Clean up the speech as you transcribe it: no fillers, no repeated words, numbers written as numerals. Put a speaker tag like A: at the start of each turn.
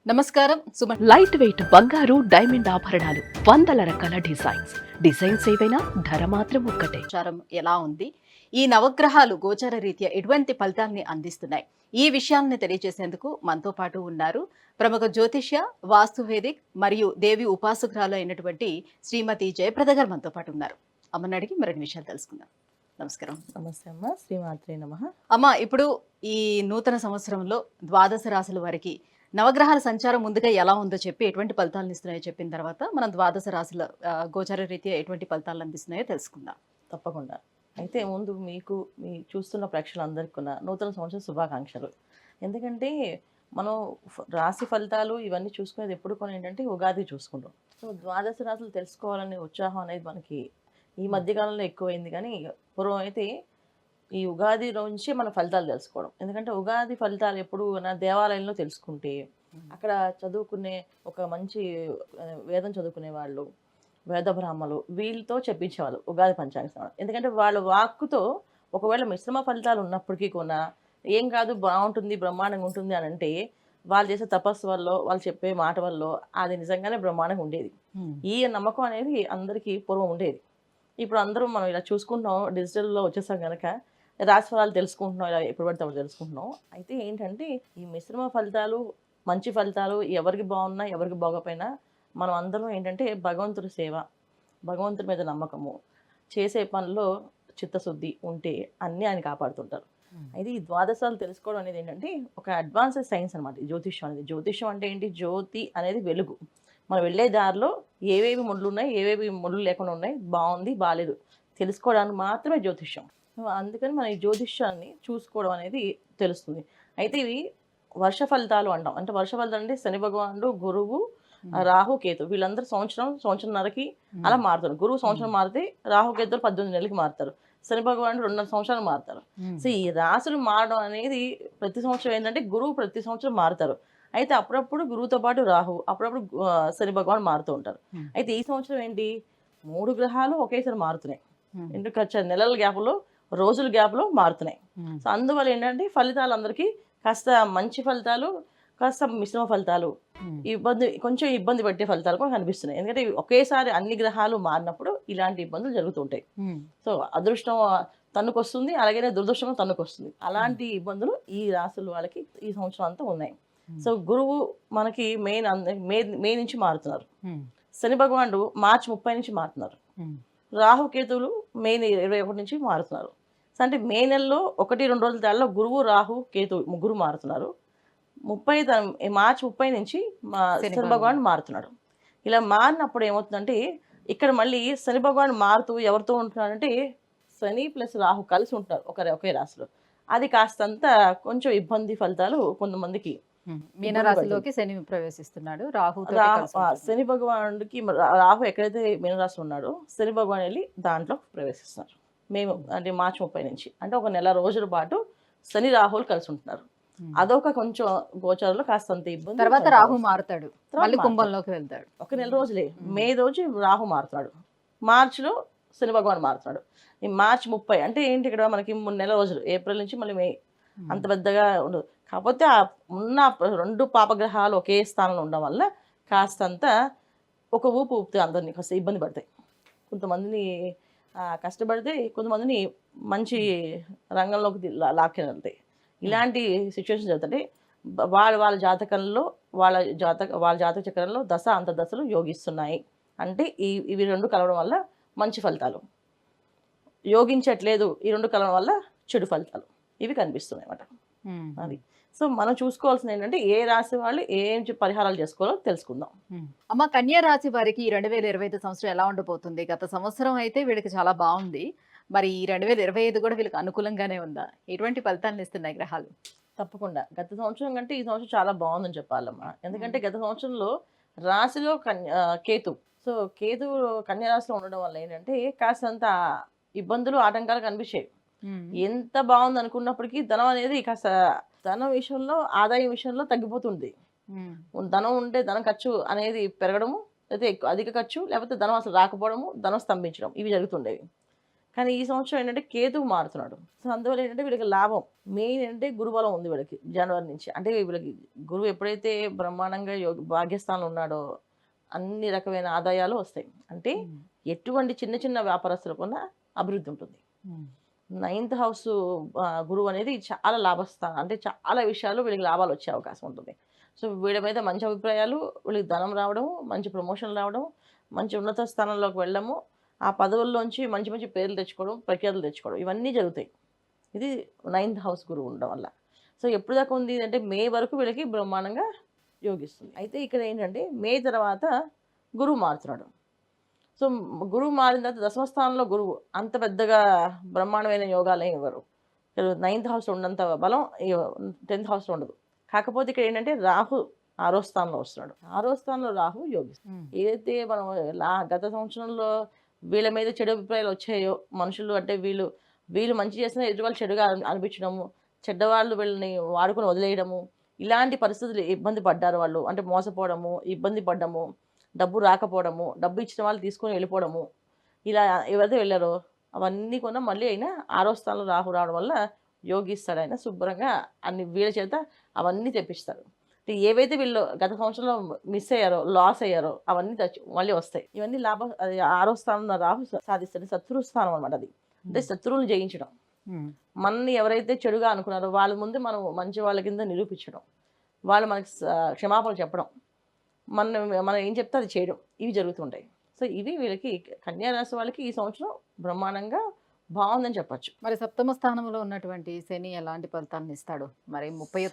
A: నమస్కారం Suman.
B: Light weight బంగారు diamond ఆభరణాలు, వందల రకాల డిజైన్స్ ఏవైనా ధర మాత్రం ఒక్కటే.
A: గోచారం ఎలా ఉంది, ఈ నవగ్రహాలు గోచార రీత్యా ఎటువంటి ఫలితాన్ని అందిస్తున్నాయి, ఈ విషయాలను తెలియజేసేందుకు మనతో పాటు ఉన్నారు ప్రముఖ జ్యోతిష్య, వాస్తువేదిక్ మరియు దేవి ఉపాసకురాలు అయినటువంటి శ్రీమతి జయప్రద గారు మనతో పాటు ఉన్నారు. అమ్మని అడిగి మరిన్ని విషయాలు తెలుసుకుందాం. నమస్కారం.
C: నమస్తే అమ్మ. శ్రీమాత్రే నమః.
A: అమ్మ, ఇప్పుడు ఈ నూతన సంవత్సరంలో ద్వాదశ రాశుల వారికి నవగ్రహాల సంచారం ముందుగా ఎలా ఉందో చెప్పి ఎటువంటి ఫలితాలను ఇస్తున్నాయో చెప్పిన తర్వాత మనం ద్వాదశ రాశుల గోచార రీత్యా ఎటువంటి ఫలితాలు అందిస్తున్నాయో తెలుసుకుందాం.
C: తప్పకుండా. అయితే ముందు మీకు మీ చూస్తున్న ప్రేక్షకులందరికీ కూడా నూతన సంవత్సర శుభాకాంక్షలు. ఎందుకంటే మనం రాశి ఫలితాలు ఇవన్నీ చూసుకునేది ఎప్పుడు కొన్ని ఏంటంటే ఉగాది చూసుకుంటాం. సో ద్వాదశ రాశులు తెలుసుకోవాలనే ఉత్సాహం అనేది మనకి ఈ మధ్యకాలంలో ఎక్కువైంది. కానీ పూర్వం అయితే ఈ ఉగాది నుంచి మన ఫలితాలు తెలుసుకోవడం. ఎందుకంటే ఉగాది ఫలితాలు ఎప్పుడు నా దేవాలయంలో తెలుసుకుంటే అక్కడ చదువుకునే ఒక మంచి వేదం చదువుకునే వాళ్ళు, వేద బ్రాహ్మలు వీళ్ళతో చెప్పించేవాళ్ళు ఉగాది పంచాంగ శ్రవణం. ఎందుకంటే వాళ్ళ వాక్కుతో ఒకవేళ మిశ్రమ ఫలితాలు ఉన్నప్పటికీ కూడా ఏం కాదు, బాగుంటుంది, బ్రహ్మాండంగా ఉంటుంది అని అంటే వాళ్ళు చేసే తపస్సు వల్ల, వాళ్ళు చెప్పే మాట వల్ల అది నిజంగానే బ్రహ్మాండంగా ఉండేది. ఈ నమ్మకం అనేది అందరికీ పూర్వం ఉండేది. ఇప్పుడు అందరూ మనం ఇలా చూసుకుంటున్నాం, డిజిటల్లో వచ్చేసాం కనుక రాశిఫలాలు తెలుసుకుంటున్నాం, ఇలా ఎప్పుడు పడితే అప్పుడు తెలుసుకుంటున్నాం. అయితే ఏంటంటే ఈ మిశ్రమ ఫలితాలు, మంచి ఫలితాలు ఎవరికి బాగున్నా ఎవరికి బాగోపోయినా మనం అందరం ఏంటంటే భగవంతుడి సేవ, భగవంతుడి మీద నమ్మకము, చేసే పనిలో చిత్తశుద్ధి ఉంటే అన్నీ ఆయన కాపాడుతుంటారు. అయితే ఈ ద్వాదశాలు తెలుసుకోవడం అనేది ఏంటంటే ఒక అడ్వాన్స్డ్ సైన్స్ అనమాట. జ్యోతిష్యం అనేది, జ్యోతిష్యం అంటే ఏంటి, జ్యోతి అనేది వెలుగు. మనం వెళ్ళే దారిలో ఏవేవి ముళ్ళు ఉన్నాయి, ఏవేవి ముళ్ళు లేకుండా ఉన్నాయి, బాగుంది బాగాలేదు తెలుసుకోవడానికి మాత్రమే జ్యోతిష్యం. అందుకని మన ఈ జ్యోతిష్యాన్ని చూసుకోవడం అనేది తెలుస్తుంది. అయితే ఇవి వర్ష ఫలితాలు అంటాం. అంటే వర్ష ఫలితాలు అంటే శని భగవానుడు, గురువు, రాహు, కేతు వీళ్ళందరూ సంవత్సరంన్నరకి అలా మారుతారు. గురువు సంవత్సరం మారితే రాహు కేతులు 18 నెలలకి మారుతారు. శని భగవానుడు 2.5 సంవత్సరాలు మారుతారు. సో ఈ రాశులు మారడం అనేది ప్రతి సంవత్సరం ఏంటంటే గురువు ప్రతి సంవత్సరం మారుతారు. అయితే అప్పుడప్పుడు గురువుతో పాటు రాహు, అప్పుడప్పుడు శని భగవాన్ మారుతూ ఉంటారు. అయితే ఈ సంవత్సరం ఏంటి, 3 గ్రహాలు ఒకేసారి మారుతున్నాయి. ఎందుకు నెలల గ్యాప్లో, రోజుల గ్యాప్లో మారుతున్నాయి. సో అందువల్ల ఏంటంటే ఫలితాలు అందరికీ కాస్త మంచి ఫలితాలు, కాస్త మిశ్రమ ఫలితాలు, కొంచెం ఇబ్బంది పెట్టే ఫలితాలు కూడా కనిపిస్తున్నాయి. ఎందుకంటే ఒకేసారి అన్ని గ్రహాలు మారినప్పుడు ఇలాంటి ఇబ్బందులు జరుగుతుంటాయి. సో అదృష్టం తన్నుకొస్తుంది, అలాగే దురదృష్టం తన్నుకొస్తుంది. అలాంటి ఇబ్బందులు ఈ రాశుల వాళ్ళకి ఈ సంవత్సరం అంతా ఉన్నాయి. సో గురువు మనకి మే నుంచి మారుతున్నారు. శని భగవానుడు మార్చి 30 నుంచి మారుతున్నారు. రాహు కేతువులు మే 21 నుంచి మారుతున్నారు. సో అంటే మే నెలలో 1-2 రోజుల తేడాలో గురువు, రాహు, కేతు ముగ్గురు మారుతున్నారు. మార్చి 30 నుంచి శని భగవాన్ మారుతున్నాడు. ఇలా మారినప్పుడు ఏమవుతుందంటే ఇక్కడ మళ్ళీ శని భగవాన్ మారుతూ ఎవరితో ఉంటున్నాడంటే శని ప్లస్ రాహు కలిసి ఉంటున్నారు ఒకే రాశిలో. అది కాస్తంత కొంచెం ఇబ్బంది ఫలితాలు కొంతమందికి.
A: మీనరాశిలోకి శని ప్రవేశిస్తున్నాడు.
C: శని భగవానుడికి రాహు ఎక్కడైతే మీనరాశి ఉన్నాడో శని భగవాన్ వెళ్ళి దాంట్లో ప్రవేశిస్తున్నారు. మేము అంటే మార్చి 30 నుంచి అంటే ఒక నెల రోజుల పాటు శని రాహులు కలిసి ఉంటున్నారు. అదొక కొంచెం గోచారంలో కాస్తంత ఇబ్బంది.
A: తర్వాత రాహు మారుతాడు, మళ్ళీ కుంభంలోకి వెళ్తాడు.
C: ఒక నెల రోజులే, మే రోజు రాహు మారుతున్నాడు, మార్చిలో శని భగవాన్ మారుతున్నాడు. ఈ మార్చి 30 అంటే ఏంటి, ఇక్కడ మనకి 3 నెలల రోజులు, ఏప్రిల్ నుంచి మళ్ళీ మే. అంత పెద్దగా ఉండదు. కాకపోతే ఆ ఉన్న 2 పాపగ్రహాలు ఒకే స్థానంలో ఉండడం వల్ల కాస్తంత ఒక ఊపు ఊపుతాయి, అందరినీ కాస్త ఇబ్బంది పడతాయి. కొంతమందిని కష్టపడితే కొంతమందిని మంచి రంగంలోకి లాక్కెళ్తాయి. ఇలాంటి సిచ్యువేషన్ జరుగుతుంటే వాళ్ళ జాతకంలో వాళ్ళ జాతక చక్రంలో దశ అంతర్దశలు యోగిస్తున్నాయి అంటే ఇవి 2 కలవడం వల్ల మంచి ఫలితాలు, యోగించట్లేదు ఈ 2 కలవడం వల్ల చెడు ఫలితాలు ఇవి కనిపిస్తున్నాయి అన్నమాట. అది సో మనం చూసుకోవాల్సింది ఏంటంటే ఏ రాశి వాళ్ళు ఏం పరిహారాలు చేసుకోవాలో తెలుసుకుందాం.
A: అమ్మ, కన్యా రాశి వారికి 2025 సంవత్సరం ఎలా ఉండబోతుంది? గత సంవత్సరం అయితే వీళ్ళకి చాలా బాగుంది, మరి ఈ 2025 కూడా వీళ్ళకి అనుకూలంగానే ఉందా? ఎటువంటి ఫలితాలను ఇస్తున్నాయి గ్రహాలు?
C: తప్పకుండా గత సంవత్సరం కంటే ఈ సంవత్సరం చాలా బాగుందని చెప్పాలమ్మా. ఎందుకంటే గత సంవత్సరంలో రాశిలో కేతు, సో కేతు కన్యా రాశిలో ఉండడం వల్ల ఏంటంటే కాస్తంత ఇబ్బందులు, ఆటంకాలు కనిపించాయి. ఎంత బాగుంది అనుకున్నప్పటికీ ధనం అనేది కాస్త ధనం విషయంలో, ఆదాయం విషయంలో తగ్గిపోతుంది. ధనం ఉంటే ధనం ఖర్చు అనేది పెరగడము, లేకపోతే అధిక ఖర్చు, లేకపోతే ధనం అసలు రాకపోవడము, ధనం స్తంభించడం, ఇవి జరుగుతుండేవి. కానీ ఈ సంవత్సరం ఏంటంటే కేతువు మారుతున్నాడు. సో అందువల్ల ఏంటంటే వీళ్ళకి లాభం మెయిన్ ఏంటంటే గురుబలం ఉంది వీళ్ళకి జనవరి నుంచి. అంటే వీళ్ళకి గురువు ఎప్పుడైతే బ్రహ్మాండంగా భాగ్యస్థానంలో ఉన్నాడో అన్ని రకమైన ఆదాయాలు వస్తాయి. అంటే ఎటువంటి చిన్న చిన్న వ్యాపారస్తులకున్న అభివృద్ధి ఉంటుంది. 9th హౌస్ గురువు అనేది చాలా లాభస్థానం. అంటే చాలా విషయాలు వీళ్ళకి లాభాలు వచ్చే అవకాశం ఉంటుంది. సో వీళ్ళ మీద మంచి అభిప్రాయాలు, వీళ్ళకి ధనం రావడం, మంచి ప్రమోషన్ రావడం, మంచి ఉన్నత స్థానంలోకి వెళ్ళడము, ఆ పదవుల్లోంచి మంచి మంచి పేర్లు తెచ్చుకోవడం, ప్రఖ్యాతులు తెచ్చుకోవడం ఇవన్నీ జరుగుతాయి. ఇది 9th హౌస్ గురువు ఉండడం వల్ల. సో ఎప్పుడు దాకా ఉంది అంటే మే వరకు వీళ్ళకి బ్రహ్మాండంగా యోగిస్తుంది. అయితే ఇక్కడ ఏంటంటే మే తర్వాత గురువు మారుతున్నాడు. సో గురువు మారిన తర్వాత దశమ స్థానంలో గురువు అంత పెద్దగా బ్రహ్మాండమైన యోగాలు ఏమి ఇవ్వరు. 9th హౌస్ ఉన్నంత బలం 10th హౌస్లో ఉండదు. కాకపోతే ఇక్కడ ఏంటంటే రాహు 6వ స్థానంలో వస్తున్నాడు. 6వ స్థానంలో రాహు యోగిస్తుంది. ఏదైతే మనం గత సంవత్సరంలో వీళ్ళ మీద చెడు అభిప్రాయాలు వచ్చాయో మనుషులు, అంటే వీళ్ళు మంచి చేసినా ఎదుటి వాళ్ళు చెడుగా అనిపించడము, చెడ్డవాళ్ళు వీళ్ళని వాడుకొని వదిలేయడము, ఇలాంటి పరిస్థితులు ఇబ్బంది పడ్డారు వాళ్ళు. అంటే మోసపోవడము, ఇబ్బంది పడ్డము, డబ్బు రాకపోవడము, డబ్బు ఇచ్చిన వాళ్ళు తీసుకొని వెళ్ళిపోవడము, ఇలా ఎవరైతే వెళ్ళారో అవన్నీ కూడా మళ్ళీ అయినా 6వ స్థానంలో రాహు రావడం వల్ల యోగిస్తాడు. ఆయన శుభ్రంగా అన్ని వీళ్ళ చేత అవన్నీ తెప్పిస్తారు. అంటే ఏవైతే వీళ్ళు గత సంవత్సరంలో మిస్ అయ్యారో, లాస్ అయ్యారో అవన్నీ మళ్ళీ వస్తాయి. ఇవన్నీ లాభం. అది 6వ స్థానంలో రాహు సాధిస్తాడు. శత్రు స్థానం అనమాట అది. అంటే శత్రువులు జయించడం. మనల్ని ఎవరైతే చెడుగా అనుకున్నారో వాళ్ళ ముందు మనం మంచి వాళ్ళ కింద నిరూపించడం, వాళ్ళు మనకి క్షమాపణ చెప్పడం, మనం ఏం చెప్తే అది చేయడం, ఇవి జరుగుతుంటాయి. సో ఇవి వీళ్ళకి కన్యా రాశి వాళ్ళకి ఈ సంవత్సరం బ్రహ్మాండంగా బాగుందని చెప్పచ్చు.
A: మరి సప్తమ స్థానంలో ఉన్నటువంటి శని ఎలాంటి ఫలితాలను ఇస్తాడు? మరి 30వ